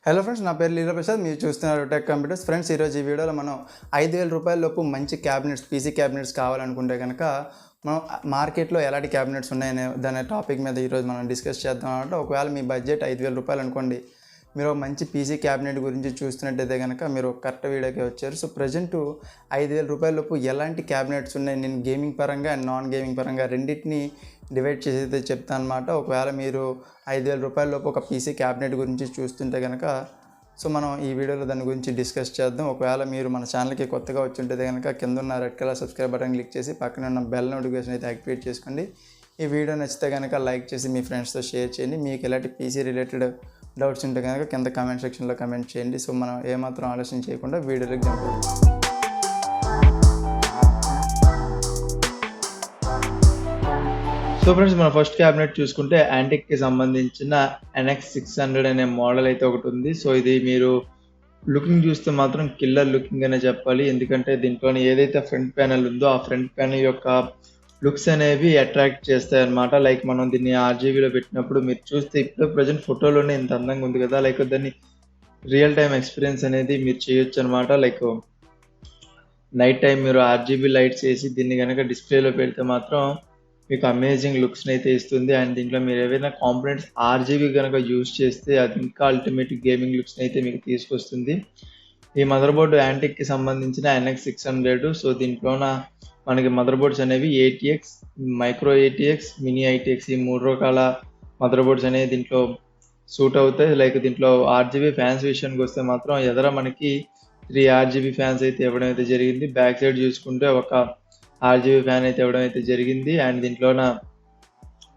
Hello friends, నా పేరు లీలా ప్రసాద్. మీరు చూస్తున్నారు టెక్ కంప్యూటర్స్. ఫ్రెండ్స్, ఈరోజు ఈ వీడియోలో మనం 5,000 రూపాయల లోపు మంచి క్యాబినెట్స్, పీసీ క్యాబినెట్స్ కావాలనుకుంటే కనుక మనం మార్కెట్లో ఎలాంటి క్యాబినెట్స్ ఉన్నాయనే దాని టాపిక్ మీద ఈరోజు మనం డిస్కస్ చేద్దాం అనమాట. ఒకవేళ మీ బడ్జెట్ 5,000 రూపాయలు అనుకోండి, మీరు మంచి పీసీ క్యాబినెట్ గురించి చూస్తున్నట్టయితే కనుక మీరు కరెక్ట్ వీడియోకి వచ్చారు. సో ప్రజెంట్ 5,000 రూపాయల లోపు ఎలాంటి క్యాబినెట్స్ ఉన్నాయి, నేను గేమింగ్ పరంగా అండ్ నాన్ గేమింగ్ పరంగా రెండింటిని డివైడ్ చేసి అయితే చెప్తాను అనమాట. ఒకవేళ మీరు 5,000 రూపాయల లోపు ఒక పీసీ క్యాబినెట్ గురించి చూస్తుంటే కనుక సో మనం ఈ వీడియోలో దాని గురించి డిస్కస్ చేద్దాం. ఒకవేళ మీరు మన ఛానల్కి కొత్తగా వచ్చి ఉంటే కనుక కింద ఉన్న red colour subscribe button click చేసి పక్కన ఉన్న బెల్ నోటిఫికేషన్ అయితే యాక్టివేట్ చేసుకోండి. ఈ వీడియో నచ్చితే కనుక లైక్ చేసి మీ ఫ్రెండ్స్తో షేర్ చేయండి. మీకు ఎలాంటి పీసీ రిలేటెడ్ డౌట్స్ ఉంటే కనుక కింద కామెంట్ సెక్షన్లో కామెంట్ చేయండి. సో మనం ఏమాత్రం ఆలోచన చేయకుండా వీడియోలోకి జంప్ అవుతాం. సో ఫ్రెండ్స్, మన ఫస్ట్ క్యాబినెట్ చూసుకుంటే యాంటిక్కి సంబంధించిన NX 600 అనే మోడల్ అయితే ఒకటి ఉంది. సో ఇది మీరు లుకింగ్ చూస్తే మాత్రం కిల్లర్ లుకింగ్ అనే చెప్పాలి. ఎందుకంటే దీంట్లోని ఏదైతే ఫ్రంట్ ప్యానెల్ ఉందో ఆ ఫ్రంట్ ప్యానెల్ యొక్క లుక్స్ అనేవి అట్రాక్ట్ చేస్తాయి అన్నమాట. లైక్ మనం దీన్ని RGBలో పెట్టినప్పుడు మీరు చూస్తే ఇప్పుడు ప్రజెంట్ ఫోటోలోనే ఇంత అందంగా ఉంది కదా, లైక్ దాన్ని రియల్ టైమ్ ఎక్స్పీరియన్స్ అనేది మీరు చేయొచ్చు అనమాట. లైక్ నైట్ టైం మీరు RGB లైట్స్ వేసి దీన్ని కనుక డిస్ప్లేలో పెడితే మాత్రం మీకు అమేజింగ్ లుక్స్ని అయితే ఇస్తుంది. అండ్ దీంట్లో మీరు ఏవైనా కాంపోనెంట్స్ RGB కనుక యూజ్ చేస్తే అది ఇంకా అల్టిమేట్ గేమింగ్ లుక్స్ని అయితే మీకు తీసుకొస్తుంది. ఈ మదర్ బోర్డు యాంటిక్కి సంబంధించిన NX 600. సో దీంట్లోన మనకి మదర్ బోర్డ్స్ అనేవి ATX, micro ATX, mini ITX ఈ 3 రకాల మదర్ బోర్డ్స్ అనేవి దీంట్లో సూట్ అవుతాయి. లైక్ దీంట్లో RGB ఫ్యాన్స్ విషయానికి వస్తే మాత్రం ఎదర మనకి 3 RGB ఫ్యాన్స్ అయితే ఇవ్వడం అయితే జరిగింది. బ్యాక్ సైడ్ చూసుకుంటే ఒక RGB ఫ్యాన్ అయితే ఇవ్వడం అయితే జరిగింది. అండ్ దీంట్లోన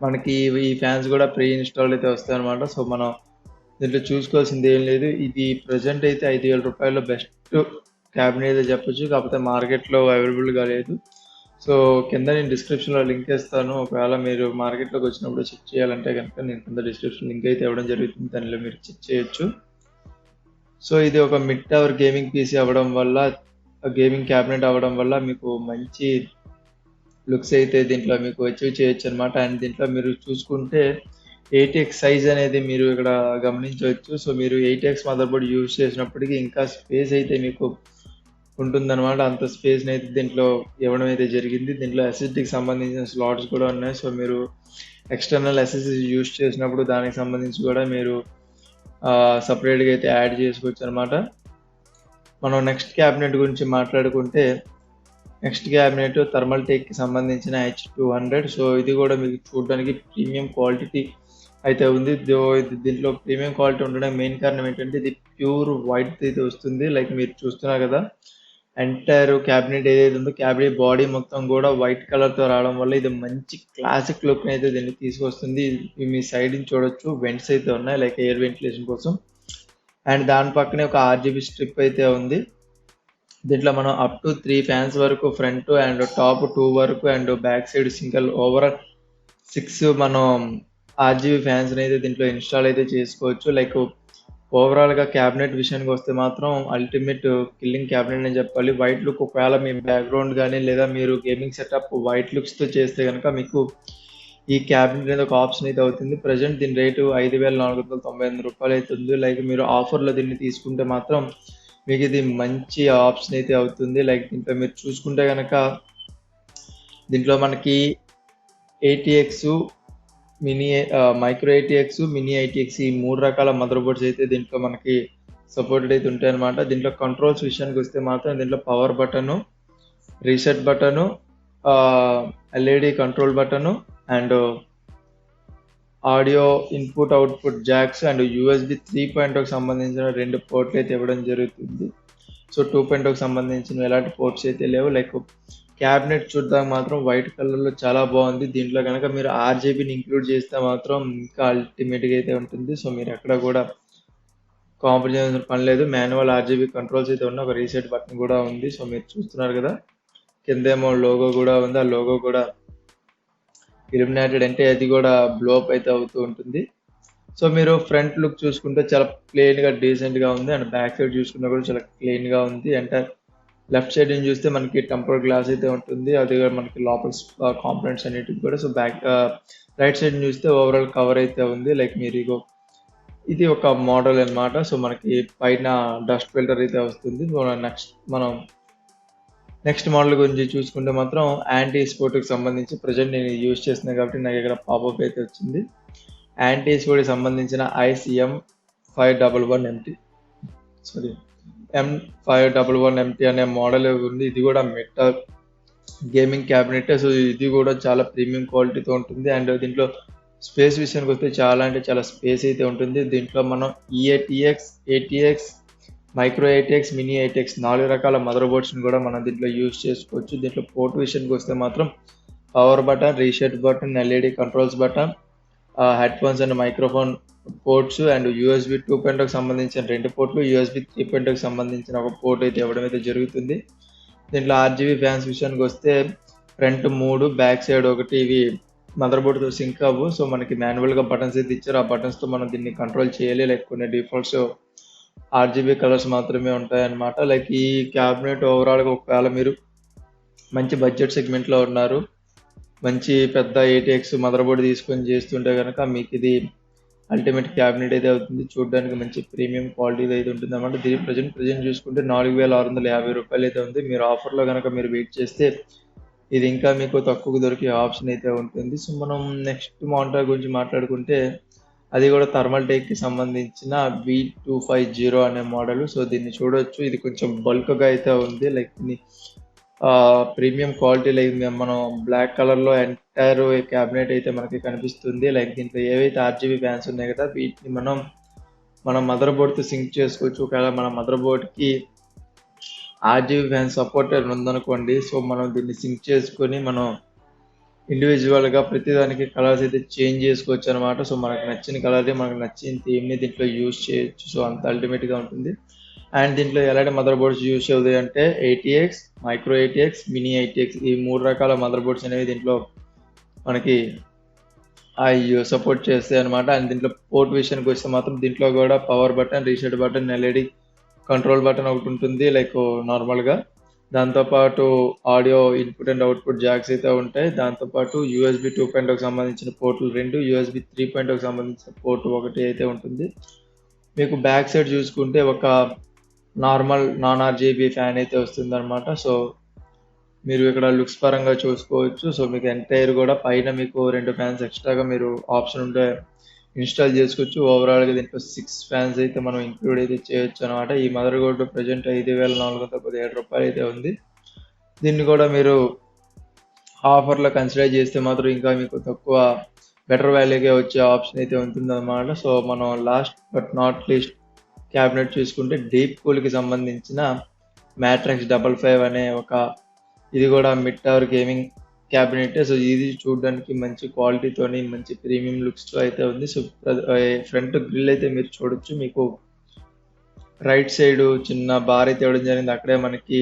మనకి ఈ ఫ్యాన్స్ కూడా ప్రీ ఇన్స్టాల్ అయితే వస్తాయి అనమాట. సో మనం దీంట్లో చూసుకోవాల్సింది ఏం లేదు. ఇది ప్రజెంట్ అయితే 5,000 రూపాయల్లో బెస్ట్ క్యాబినెట్ అయితే చెప్పొచ్చు, కాకపోతే మార్కెట్లో అవైలబుల్గా లేదు. సో కింద నేను డిస్క్రిప్షన్లో లింక్ ఇస్తాను. ఒకవేళ మీరు మార్కెట్లోకి వచ్చినప్పుడు చెక్ చేయాలంటే కనుక నేను కింద డిస్క్రిప్షన్ లింక్ అయితే ఇవ్వడం జరుగుతుంది, దానిలో మీరు చెక్ చేయొచ్చు. సో ఇది ఒక మిడ్ టవర్ గేమింగ్ పీసీ అవ్వడం వల్ల, గేమింగ్ క్యాబినెట్ అవ్వడం వల్ల మీకు మంచి లుక్స్ అయితే దీంట్లో మీకు అచీవ్ చేయొచ్చు అనమాట. అండ్ దీంట్లో మీరు చూసుకుంటే 8x సైజ్ అనేది మీరు ఇక్కడ గమనించవచ్చు. సో మీరు 8x మదర్ బోర్డ్ యూజ్ చేసినప్పటికీ ఇంకా స్పేస్ అయితే మీకు ఉంటుందన్నమాట. అంత స్పేస్ని అయితే దీంట్లో ఇవ్వడం అయితే జరిగింది. దీంట్లో SSDకి సంబంధించిన స్లాట్స్ కూడా ఉన్నాయి. సో మీరు ఎక్స్టర్నల్ SSD యూజ్ చేసినప్పుడు దానికి సంబంధించి కూడా మీరు సపరేట్గా అయితే యాడ్ చేసుకోవచ్చు అనమాట. మనం నెక్స్ట్ క్యాబినెట్ గురించి మాట్లాడుకుంటే నెక్స్ట్ క్యాబినెట్ థర్మల్టేక్కి సంబంధించిన H200. సో ఇది కూడా మీకు చూడడానికి ప్రీమియం క్వాలిటీ అయితే ఉంది. దీంట్లో ప్రీమియం క్వాలిటీ ఉండడానికి మెయిన్ కారణం ఏంటంటే ఇది ప్యూర్ వైట్ అయితే వస్తుంది. లైక్ మీరు చూస్తున్నారు కదా, ఎంటైర్ క్యాబినెట్ ఏదైతే ఉందో క్యాబినెట్ బాడీ మొత్తం కూడా వైట్ కలర్తో రావడం వల్ల ఇది మంచి క్లాసిక్ లుక్ అయితే దీన్ని తీసుకొస్తుంది. మీ సైడ్ నుంచి చూడొచ్చు, వెంట్స్ అయితే ఉన్నాయి లైక్ ఎయిర్ వెంటిలేషన్ కోసం. అండ్ దాని పక్కనే ఒక RGB స్ట్రిప్ అయితే ఉంది. దీంట్లో మనం అప్ టు 3 ఫ్యాన్స్ వరకు ఫ్రంట్ అండ్ టాప్ 2 వరకు and back side single overall 6 మనం RGB ఫ్యాన్స్ అయితే దీంట్లో ఇన్స్టాల్ అయితే చేసుకోవచ్చు. లైక్ ఓవరాల్గా క్యాబినెట్ విషయానికి వస్తే మాత్రం అల్టిమేట్ కిల్లింగ్ క్యాబినెట్ అని చెప్పాలి. వైట్ లుక్ ఒకవేళ మీ బ్యాక్గ్రౌండ్ కానీ లేదా మీరు గేమింగ్ సెటప్ వైట్ లుక్స్తో చేస్తే కనుక మీకు ఈ క్యాబినెట్ అనేది ఒక ఆప్షన్ అయితే అవుతుంది. ప్రజెంట్ దీని రేటు 5,498 రూపాయలు అవుతుంది. లైక్ మీరు ఆఫర్లో దీన్ని తీసుకుంటే మాత్రం మీకు ఇది మంచి ఆప్షన్ అయితే అవుతుంది. లైక్ దీంట్లో మీరు చూసుకుంటే కనుక దీంట్లో మనకి ATX, mini micro ATX, mini ITX ఈ 3 రకాల మదర్ బోర్డ్స్ అయితే దీంట్లో మనకి సపోర్టెడ్ అయితే ఉంటాయి అనమాట. దీంట్లో కంట్రోల్స్ విషయానికి వస్తే మాత్రం దీంట్లో power button, reset button, LED control button and audio input output jacks and USB 3.0కి సంబంధించిన 2 పోర్ట్లు అయితే ఇవ్వడం జరుగుతుంది. సో 2.0కి సంబంధించిన ఎలాంటి పోర్ట్స్ అయితే లేవు. లైక్ క్యాబినెట్ చూడడానికి మాత్రం వైట్ కలర్లో చాలా బాగుంది. దీంట్లో కనుక మీరు RGBని ఇంక్లూడ్ చేస్తే మాత్రం ఇంకా అల్టిమేట్గా అయితే ఉంటుంది. సో మీరు ఎక్కడ కూడా కాంప్రమైజ్ చేయాల్సిన పని లేదు. మాన్యువల్ RGB కంట్రోల్స్ అయితే ఉన్నాయి, ఒక రీసెట్ బటన్ కూడా ఉంది. సో మీరు చూస్తున్నారు కదా, కిందేమో లోగో కూడా ఉంది. ఆ లోగో కూడా ఇల్యూమినేటెడ్ అంటే అది కూడా బ్లోప్ అయితే అవుతూ ఉంటుంది. సో మీరు ఫ్రంట్ లుక్ చూసుకుంటే చాలా ప్లెయిన్గా డీసెంట్గా ఉంది. అండ్ బ్యాక్ సైడ్ చూసుకున్నా కూడా చాలా క్లీన్గా ఉంది. అంటే లెఫ్ట్ సైడ్ నుంచి చూస్తే మనకి టెంపర్ గ్లాస్ అయితే ఉంటుంది, అది కూడా మనకి లోపల కాంపోనెంట్స్ అన్నిటికి కూడా. సో బ్యాక్ రైట్ సైడ్ చూస్తే ఓవరాల్ కవర్ అయితే ఉంది. లైక్ మీరు ఇగో ఇది ఒక మోడల్ అన్నమాట. సో మనకి పైన డస్ట్ ఫిల్టర్ అయితే వస్తుంది. సో మనం నెక్స్ట్ మోడల్ గురించి చూసుకుంటే మాత్రం యాంటీ స్పోర్ట్కి సంబంధించి ప్రజెంట్ నేను యూజ్ చేస్తున్నాను కాబట్టి నాకు ఇక్కడ పాపప్ అయితే వచ్చింది. యాంటీ స్పోర్ట్కి సంబంధించిన ఐసిఎం 511MT సారీ M511MT అనే మోడల్ ఉంది. ఇది కూడా మెటల్ గేమింగ్ క్యాబినెట్. సో ఇది కూడా చాలా ప్రీమియం క్వాలిటీతో ఉంటుంది. అండ్ దీంట్లో స్పేస్ విషయానికి వస్తే చాలా అంటే చాలా స్పేస్ అయితే ఉంటుంది. దీంట్లో మనం EATX, ATX, micro ATX, mini ATX 4 రకాల మదర్ బోర్డ్స్ని కూడా మనం దీంట్లో యూజ్ చేసుకోవచ్చు. దీంట్లో పోర్ట్ విషయానికి వస్తే మాత్రం power button, reset button, LED controls button, headphones and microphone ports and USB 2.0కి సంబంధించిన 2 పోర్ట్లు, యూఎస్బి 3.0కి సంబంధించిన ఒక పోర్ట్ అయితే ఇవ్వడం అయితే జరుగుతుంది. దీంట్లో ఆర్జీబీ ఫ్యాన్స్ విషయానికి వస్తే ఫ్రంట్ 3, బ్యాక్ సైడ్ 1 ఇవి మదర్ బోర్డ్తో సింక్ అవ్వు. సో మనకి మాన్యువల్గా బటన్స్ అయితే ఇచ్చారు. ఆ బటన్స్తో మనం దీన్ని కంట్రోల్ చేయాలి. లైక్ కొన్ని డిఫాల్ట్స్ ఆర్జీబీ కలర్స్ మాత్రమే ఉంటాయన్నమాట. లైక్ ఈ క్యాబినెట్ ఓవరాల్గా ఒకవేళ మీరు మంచి బడ్జెట్ సెగ్మెంట్లో ఉన్నారు, మంచి పెద్ద ఏటీఎక్స్ మదర్ బోర్డ్ తీసుకొని చేస్తుంటే కనుక మీకు ఇది అల్టిమేట్ క్యాబినెట్ అయితే అవుతుంది. చూడడానికి మంచి ప్రీమియం క్వాలిటీ అయితే ఉంటుంది అన్నమాట. దీని ప్రజెంట్ చూసుకుంటే 4650 రూపాయలు అయితే ఉంది. మీరు ఆఫర్లో కనుక మీరు వెయిట్ చేస్తే ఇది ఇంకా మీకు తక్కువకు దొరికే ఆప్షన్ అయితే ఉంటుంది. సో మనం నెక్స్ట్ మోనిటర్ గురించి మాట్లాడుకుంటే అది కూడా థర్మల్టేక్కి సంబంధించిన V250 అనే మోడల్. సో దీన్ని చూడొచ్చు. ఇది కొంచెం బల్క్గా అయితే ఉంది. Like premium quality. లైక్ మనం బ్లాక్ కలర్లో ఎంటైర్ క్యాబినెట్ అయితే మనకి కనిపిస్తుంది. లైక్ దీంట్లో ఏవైతే ఆర్జీబీ ఫ్యాన్స్ ఉన్నాయి కదా, వీటిని మన మదర్ బోర్డ్తో సింక్ చేసుకోవచ్చు. ఒకవేళ మన మదర్ బోర్డ్కి ఆర్జీబీ ఫ్యాన్ సపోర్ట్ ఉందనుకోండి, సో మనం దీన్ని సింక్ చేసుకొని మనం ఇండివిజువల్గా ప్రతిదానికి కలర్స్ అయితే చేంజ్ చేసుకోవచ్చు అనమాట. సో మనకు నచ్చిన కలర్ని, మనకు నచ్చిన థీమ్ని దీంట్లో యూజ్ చేయొచ్చు. సో అంత అల్టిమేట్గా ఉంటుంది. అండ్ దీంట్లో ఎలాంటి మదర్ బోర్డ్స్ యూజ్ అవుతాయి అంటే ATX, micro ATX, mini ATX ఈ 3 రకాల మదర్ బోర్డ్స్ అనేవి దీంట్లో మనకి సపోర్ట్ చేస్తాయి అనమాట. అండ్ దీంట్లో పోర్ట్ విషయానికి వస్తే మాత్రం దీంట్లో కూడా power button, reset button, LED control button ఒకటి ఉంటుంది లైక్ నార్మల్గా. దాంతోపాటు audio input and output jacks అయితే ఉంటాయి. దాంతోపాటు యూఎస్బి 2.0కి సంబంధించిన పోర్టులు 2, యూఎస్బి 3.0కి సంబంధించిన పోర్ట్ 1 అయితే ఉంటుంది. మీకు బ్యాక్ సైడ్ చూసుకుంటే ఒక నార్మల్ నాన్ ఆర్జీబీ ఫ్యాన్ అయితే వస్తుంది అనమాట. సో మీరు ఇక్కడ లుక్స్ పరంగా చూసుకోవచ్చు. సో మీకు ఎంటైర్ కూడా పైన మీకు 2 ఫ్యాన్స్ ఎక్స్ట్రాగా మీరు ఆప్షన్ ఉంటే ఇన్స్టాల్ చేసుకోవచ్చు. ఓవరాల్గా దీంట్లో 6 ఫ్యాన్స్ అయితే మనం ఇంక్లూడ్ అయితే చేయొచ్చు అనమాట. ఈ మదర్ బోర్డు ప్రజెంట్ 5417 రూపాయలు అయితే ఉంది. దీన్ని కూడా మీరు ఆఫర్లో కన్సిడర్ చేస్తే మాత్రం ఇంకా మీకు తక్కువ బెటర్ వాల్యూగా వచ్చే ఆప్షన్ అయితే ఉంటుంది అనమాట. సో మనం last but not least cabinet చూసుకుంటే డీప్ కూల్కి సంబంధించిన మ్యాట్రిక్స్ 55 అనే ఒక ఇది కూడా mid tower gaming cabinet. So ఇది చూడడానికి మంచి క్వాలిటీతోని మంచి ప్రీమియం లుక్స్తో అయితే ఉంది. సో ఫ్రంట్ గ్రిల్ అయితే మీరు చూడొచ్చు. మీకు రైట్ సైడ్ చిన్న బార్ అయితే ఇవ్వడం జరిగింది. అక్కడే మనకి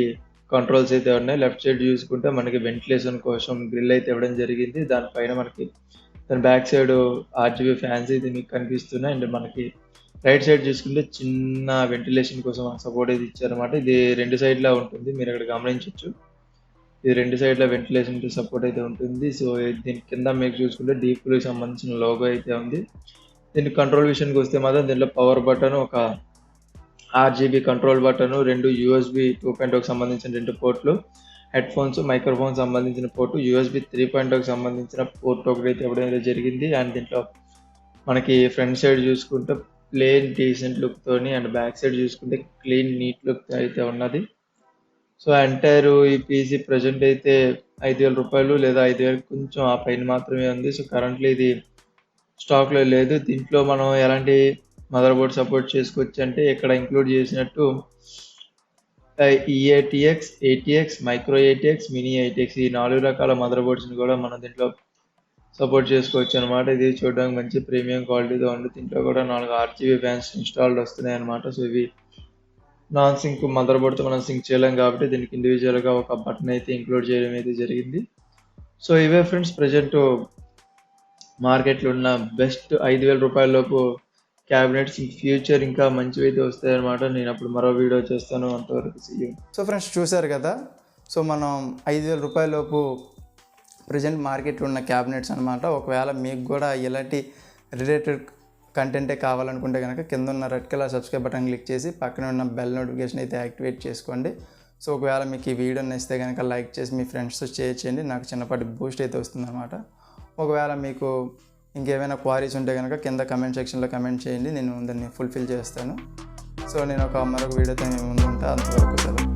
కంట్రోల్స్ అయితే ఉన్నాయి. లెఫ్ట్ సైడ్ చూసుకుంటే మనకి వెంటిలేషన్ కోసం గ్రిల్ అయితే ఇవ్వడం జరిగింది. దానిపైన మనకి దాని బ్యాక్ సైడ్ ఆర్జీబీ ఫ్యాన్స్ అయితే మీకు కనిపిస్తున్నాయి. అండ్ మనకి రైట్ సైడ్ చూసుకుంటే చిన్న వెంటిలేషన్ కోసం సపోర్ట్ అయితే ఇచ్చారనమాట. ఇది 2 సైడ్లా ఉంటుంది, మీరు ఇక్కడ గమనించవచ్చు. ఇది 2 సైడ్ల వెంటిలేషన్ సపోర్ట్ అయితే ఉంటుంది. సో దీని కింద మీకు చూసుకుంటే డీప్కూల్కి సంబంధించిన లోగో అయితే ఉంది. దీని కంట్రోల్ విషయానికి వస్తే మాత్రం దీంట్లో పవర్ బటన్, ఒక ఆర్జీబీ కంట్రోల్ బటన్, 2 యూఎస్బి 2.0కి సంబంధించిన 2 పోర్ట్లు, హెడ్ ఫోన్స్, మైక్రోఫోన్ సంబంధించిన పోర్టు, యూఎస్బి 3.0కి సంబంధించిన పోర్ట్ ఒకటి అయితే ఇవ్వడం అయితే జరిగింది. అండ్ దీంట్లో మనకి ఫ్రంట్ సైడ్ చూసుకుంటే ప్లేన్ డీసెంట్ లుక్తోని అండ్ బ్యాక్ సైడ్ చూసుకుంటే క్లీన్ నీట్ లుక్ అయితే ఉన్నది. సో ఎంటైర్ ఈ పీసీ ప్రజెంట్ అయితే 5000 రూపాయలు లేదా 5000 కొంచెం ఆ పైన మాత్రమే ఉంది. సో కరెంట్లీ ఇది స్టాక్లో లేదు. దీంట్లో మనం ఎలాంటి మదర్ బోర్డ్ సపోర్ట్ చేసుకోవచ్చు అంటే ఇక్కడ ఇంక్లూడ్ చేసినట్టు EATX, ATX, micro ATX, mini ATX ఈ 4 రకాల మదర్ బోర్డ్స్ని కూడా మనం దీంట్లో సపోర్ట్ చేసుకోవచ్చు అనమాట. ఇది చూడడానికి మంచి ప్రీమియం క్వాలిటీతో ఉంది. దీంట్లో కూడా 4 ఆర్జీబీ ఫ్యాన్స్ ఇన్స్టాల్డ్ వస్తున్నాయి అనమాట. సో ఇవి నాన్ సింక్ మదర్ బోర్డ్తో మనం సింక్ చేయలేం కాబట్టి దీనికి ఇండివిజువల్గా ఒక బటన్ అయితే ఇంక్లూడ్ చేయడం అయితే జరిగింది. సో ఇవే ఫ్రెండ్స్ ప్రజెంట్ మార్కెట్లో ఉన్న బెస్ట్ 5000 రూపాయల లోపు క్యాబినెట్స్. ఫ్యూచర్ ఇంకా మంచివి అయితే వస్తాయన్నమాట. నేను అప్పుడు మరో వీడియో చేస్తాను. అంతవరకు సీ యూ. సో ఫ్రెండ్స్ చూసారు కదా, సో మనం 5000 రూపాయల లోపు ప్రజెంట్ మార్కెట్లో ఉన్న క్యాబినెట్స్ అనమాట. ఒకవేళ మీకు కూడా ఇలాంటి రిలేటెడ్ కంటెంటే కావాలనుకుంటే కనుక కింద ఉన్న red colour subscribe button click చేసి పక్కన ఉన్న బెల్ నోటిఫికేషన్ అయితే యాక్టివేట్ చేసుకోండి. సో ఒకవేళ మీకు ఈ వీడియో నచ్చితే కనుక లైక్ చేసి మీ ఫ్రెండ్స్తో షేర్ చేయండి. నాకు చిన్నపాటి బూస్ట్ అయితే వస్తుందన్నమాట. ఒకవేళ మీకు ఇంకేమైనా క్వారీస్ ఉంటే కనుక కింద కమెంట్ సెక్షన్లో కమెంట్ చేయండి, నేను దాన్ని ఫుల్ఫిల్ చేస్తాను. సో నేను మరొక వీడియోతో నేను ముందు ఉంటాను. అంతవరకు సెలవు.